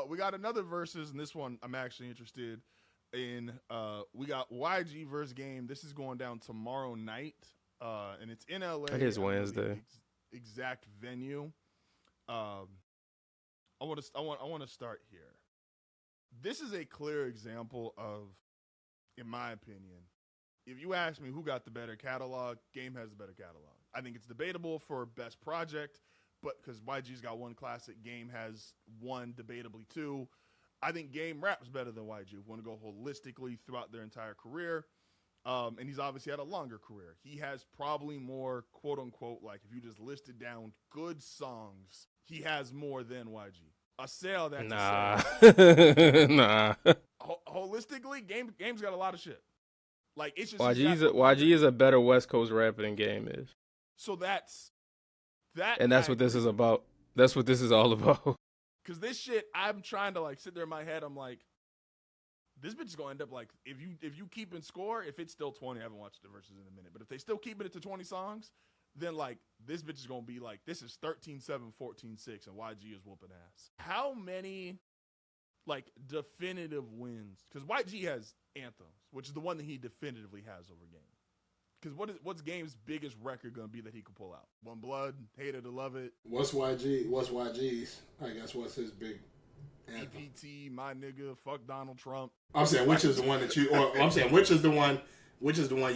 We got another versus, and this one I'm actually interested in. We got YG versus Game. This is going down tomorrow night, and it's in LA. It is I don't know the Wednesday. exact venue. Um, I want to start here. This is a clear example of, in my opinion, if you ask me who got the better catalog, Game has the better catalog. I think it's debatable for best project, but because YG's got one classic, Game has one, debatably two. I think Game raps better than YG. If we want to go holistically throughout their entire career, and he's obviously had a longer career. He has probably more, quote unquote, like if you just listed down good songs, he has more than YG. A sale that's a Nah, sale. nah. Holistically, Game's got a lot of shit. Like it's just he's got YG is a better West Coast rapper than Game is, so that and I that's what this agree is with. about. That's what this is all about. Cause this shit, I'm trying to like sit there in my head. I'm like, this bitch is gonna end up like if you keep in score, if it's still 20, I haven't watched the verses in a minute, but if they still keeping it to 20 songs, then like this bitch is gonna be like this is 13-7, 14-6, and YG is whooping ass. How many like definitive wins? Because YG has Anthems, which is the one that he definitively has over Game. Because what's Game's biggest record gonna be that he could pull out? One Blood, Hate It or Love It, What's YG? What's YG's? I guess what's his big anthem? BPT, My Nigga, Fuck Donald Trump. I'm saying which Like, is the one that you, or I'm saying which is the one,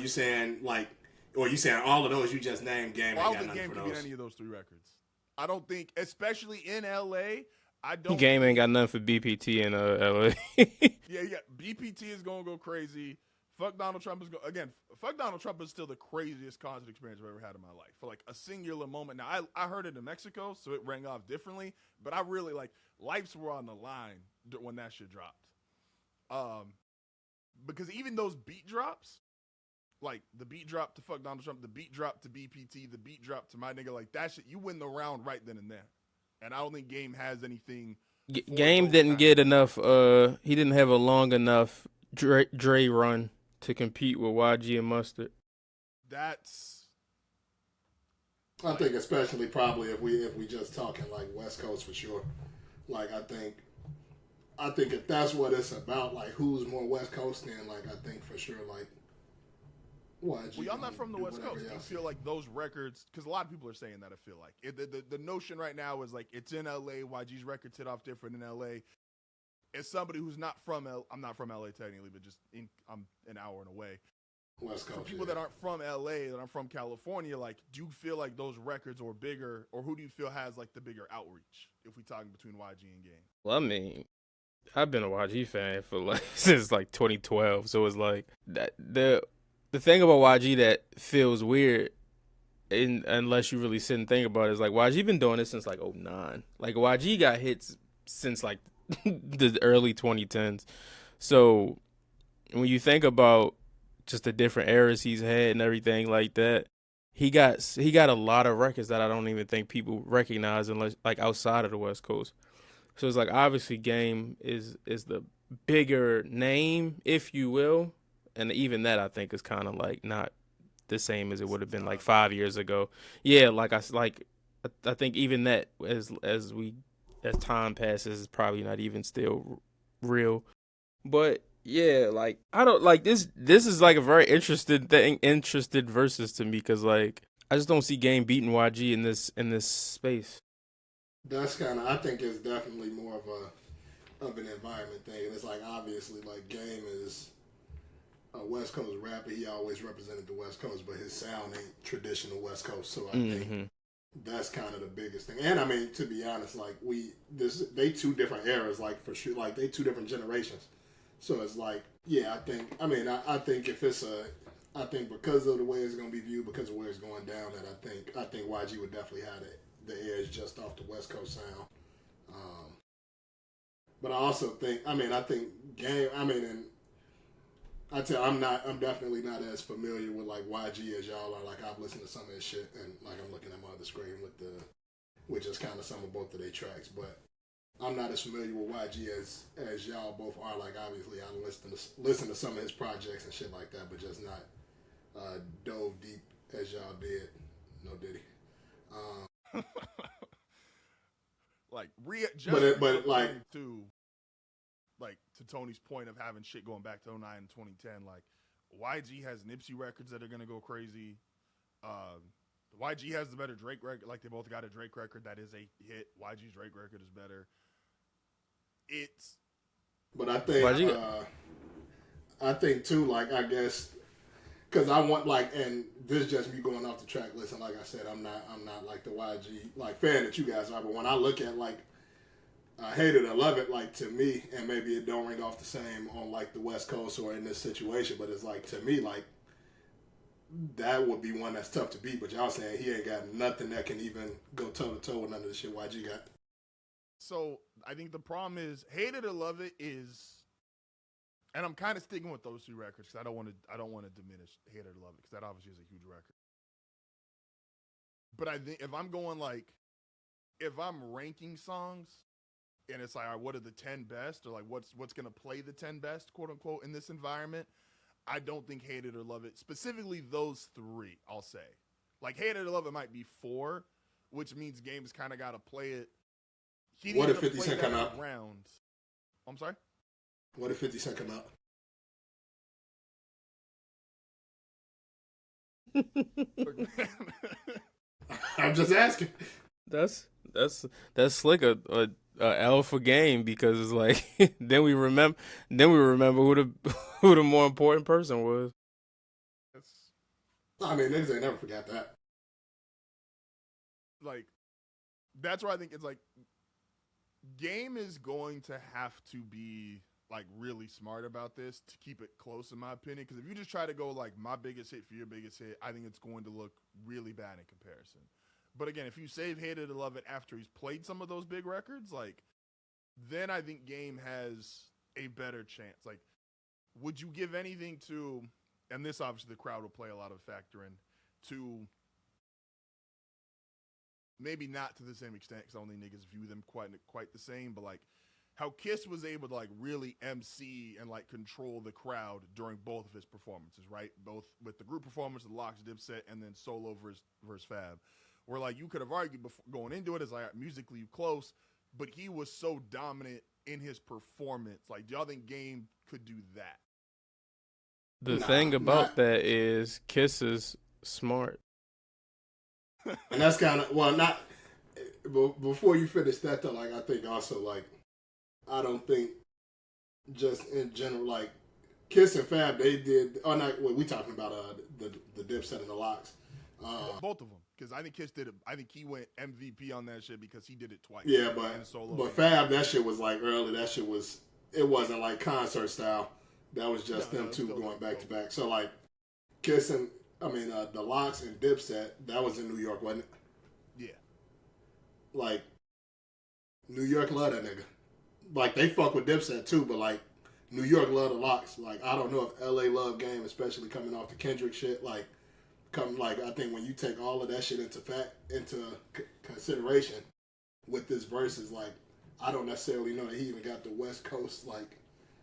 you saying like, or you saying all of those you just named? Game well, I ain't don't got think nothing Game for can beat those. any of those three records. I don't think, especially in LA. I don't Game ain't think. got nothing for BPT in LA. Yeah. BPT is gonna go crazy. Fuck Donald Trump is going again. Fuck Donald Trump is still the craziest concert experience I've ever had in my life for like a singular moment. Now I heard it in Mexico, so it rang off differently. But I really like lives were on the line when that shit dropped. Um, because even those beat drops, like the beat drop to Fuck Donald Trump, the beat drop to BPT, the beat drop to My Nigga, like that shit, you win the round right then and there. And I don't think Game has anything for Game those didn't kind of get moments. enough. He didn't have a long enough Dre run to compete with YG and Mustard. That's I like think especially probably if we just talking like West Coast for sure. Like I think if that's what it's about, like who's more West Coast than like I think for sure like YG well, y'all gonna not from the do West whatever Coast. Do you else. feel like those records? Because a lot of people are saying that. I feel like the notion right now is like it's in LA. YG's records hit off different in LA. As somebody who's not from I'm not from LA technically, but I'm an hour and away. West For Coast, people yeah. that aren't from LA, that aren't from California, like, do you feel like those records are bigger, or who do you feel has like the bigger outreach? If we talking between YG and Game, Well, I mean, I've been a YG fan for like since like 2012, so it's like that the thing about YG that feels weird, unless you really sit and think about it, is like YG been doing this since like '09. Like YG got hits since like the early 2010s. So when you think about just the different eras he's had and everything like that, he got a lot of records that I don't even think people recognize unless like outside of the West Coast. So it's like obviously Game is the bigger name, if you will, and even that I think is kind of like not the same as it would have it's been like not. 5 years ago. Yeah, I think even that as time passes is probably not even still real. But yeah, like I don't like this. This is like a very interested versus to me because like I just don't see Game beating YG in this space. That's kind of I think it's definitely more of an environment thing. It's like obviously like Game is a West Coast rapper. He always represented the West Coast, but his sound ain't traditional West Coast. So I think Hmm. that's kind of the biggest thing. And I mean, to be honest, like they two different eras, like for sure, like they two different generations. So it's like, yeah, I think if it's I think because of the way it's gonna be viewed, because of where it's going down, that I think YG would definitely have the edge just off the West Coast sound. Um, but I also think, I think Game, and I'm definitely not as familiar with like YG as y'all are. Like I've listened to some of his shit, and like I'm looking at my other screen with just kind of some of both of their tracks, but I'm not as familiar with YG as y'all both are. Like obviously I listen to some of his projects and shit like that, but just not dove deep as y'all did. No Diddy. Um, Like but like to Tony's point of having shit going back to 09 and 2010, like YG has Nipsey records that are gonna go crazy. YG has the better Drake record. Like they both got a Drake record that is a hit. YG's Drake record is better. But I think too, like I guess, because I want and this just me going off the track list, and like I said, I'm not like the YG like fan that you guys are, but when I look at like Hate It or Love It, like to me, and maybe it don't ring off the same on like the West Coast or in this situation, but it's like to me like that would be one that's tough to beat. But y'all saying he ain't got nothing that can even go toe to toe with none of the shit YG got. So I think the problem is Hate It or Love It is, and I'm kind of sticking with those two records because I don't want to diminish Hate It or Love It because that obviously is a huge record. But I think if I'm going like, if I'm ranking songs, and it's like, all right, what are the 10 best, or like what's gonna play the 10 best, quote unquote, in this environment? I don't think Hate It or Love It, specifically those three, I'll say. Like Hate It or Love It might be 4, which means Game's kind of got to play it. What if 50 Cent come out? I'm sorry? What if 50 Cent come out? I'm just asking. That's slick a L for Game because it's like then we remember who the more important person was. I mean, niggas ain't never forgot that. Like, that's where I think it's like Game is going to have to be like really smart about this to keep it close, in my opinion. Because if you just try to go like my biggest hit for your biggest hit, I think it's going to look really bad in comparison. But again, if you save Hate It or Love It after he's played some of those big records, like then I think Game has a better chance. Like, would you give anything to, and this obviously the crowd will play a lot of factor in, to maybe not to the same extent because only niggas view them quite the same, but like how Kiss was able to like really MC and like control the crowd during both of his performances, right? Both with the group performance, the Lox, Dipset, and then solo versus Fab. Where like you could have argued before going into it as like musically close, but he was so dominant in his performance. Like, do y'all think Game could do that? The thing about that is Kiss is smart. And that's kind of, well, not, before you finish that though, like I think also like, I don't think just in general, like Kiss and Fab, they did, oh not, what we talking about, the Dipset and the Lox. Both of them. Because I think Kiss did it. I think he went MVP on that shit because he did it twice. Yeah, but Fab, that shit was like early. That shit was, it wasn't like concert style. That was just them two going back to back. So like Kiss and, the Lox and Dipset, that was in New York, wasn't it? Yeah. Like, New York love that nigga. Like, they fuck with Dipset too, but like, New York love the Lox. Like, I don't know if LA love Game, especially coming off the Kendrick shit. Like, I think when you take all of that shit into consideration with this versus, like, I don't necessarily know that he even got the West Coast like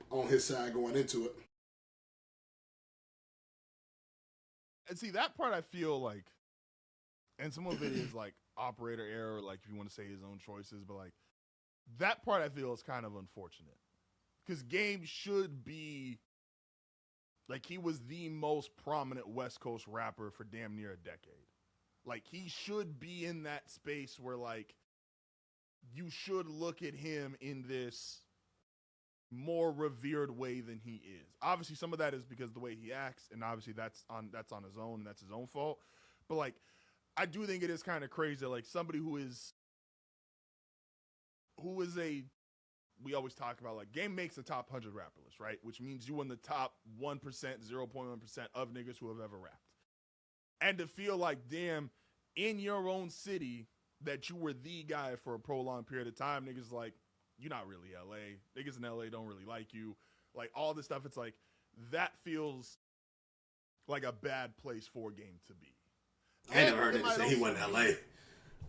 on his side going into it. And see that part, I feel like, and some of it is like operator error, like if you want to say his own choices, but like that part I feel is kind of unfortunate because Game should be. Like, he was the most prominent West Coast rapper for damn near a decade. Like, he should be in that space where, like, you should look at him in this more revered way than he is. Obviously, some of that is because of the way he acts, and obviously that's on his own, and that's his own fault. But, like, I do think it is kind of crazy that, like, somebody who is a... We always talk about, like, Game makes the top 100 rapper list, right? Which means you in the top 1%, 0.1% of niggas who have ever rapped. And to feel like, damn, in your own city, that you were the guy for a prolonged period of time, niggas like, you're not really LA. Niggas in LA don't really like you. Like, all this stuff, it's like, that feels like a bad place for Game to be. I ain't never heard him say he wasn't LA. You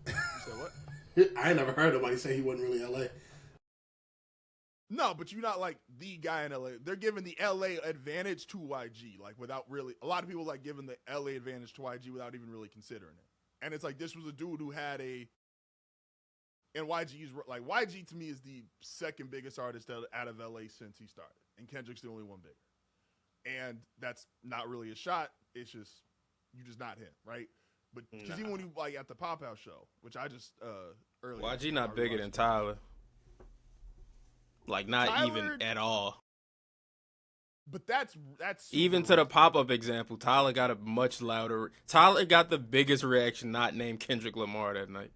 said what? I ain't never heard nobody say he wasn't really LA. No, but you're not like the guy in LA. They're giving the LA advantage to YG, like without really. A lot of people like giving the LA advantage to YG without even really considering it. And it's like this was a dude who had a And YG to me is the second biggest artist out of LA since he started, and Kendrick's the only one bigger. And that's not really a shot. It's just you're just not him, right? But because even when you like at the Pop Out show, which I just earlier, YG not bigger than Tyler. Like not Tyler, even at all. But that's even to the pop-up example. Tyler got a much louder. Tyler got the biggest reaction not named Kendrick Lamar that night.